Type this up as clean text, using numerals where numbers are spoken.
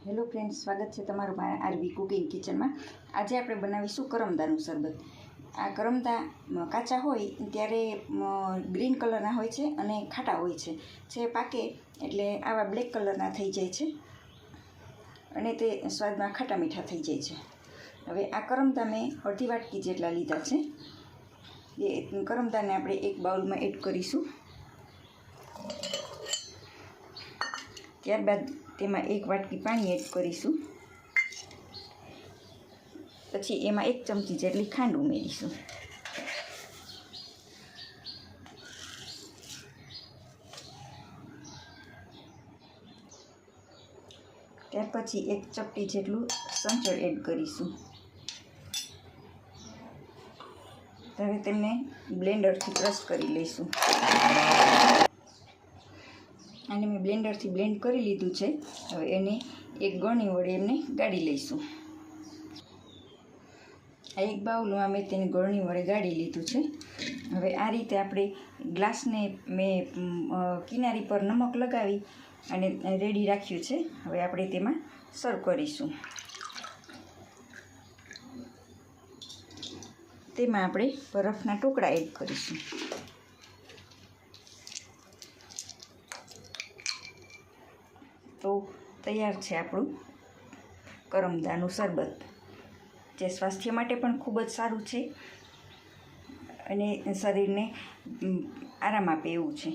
Hello friends, સ્વાગત છે તમારું મારા આરવી કુકિંગ કિચનમાં। આજે આપણે બનાવીશું કરમદાનું શરબત। આ કરમદા કાચા હોય ત્યારે ગ્રીન કલરના હોય છે અને ખાટા હોય છે। જે પાકે એટલે આવા બ્લેક કલરના થઈ જાય છે અને તે સ્વાદમાં ખાટા મીઠા થઈ જાય છે। હવે આ કરમદા મેં અડધી વાટકી જેટલા લીધા છે। એ કરમદાને આપણે એક બાઉલમાં એડ કરીશું। ત્યારબાદ તેમાં એક વાટકી પાણી એડ કરીશું। પછી એમાં 1 ચમચી જેટલી ખાંડ ઉમેરીશું। ત્યાર પછી 1 ચપટી જેટલું સંચળ એડ કરીશું। હવે તેમને બ્લેન્ડરથી ક્રશ કરી લઈશું। આને મેં બ્લેન્ડરથી બ્લેન્ડ કરી લીધું છે। હવે એને એક ગળણી વડે એમને ગાળી લઈશું। આ એક બાઉલમાં મેં તેને ગળણી વડે ગાળી લીધું છે। હવે આ રીતે આપણે ગ્લાસને મેં કિનારી પર નમક લગાવી અને રેડી રાખ્યું છે। હવે આપણે તેમાં સર્વ કરીશું। તેમાં આપણે બરફના ટુકડા એડ કરીશું। તો તૈયાર છે આપણું કરમદાનું શરબત, જે સ્વાસ્થ્ય માટે પણ ખૂબ જ સારું છે અને શરીરને આરામ આપે એવું છે।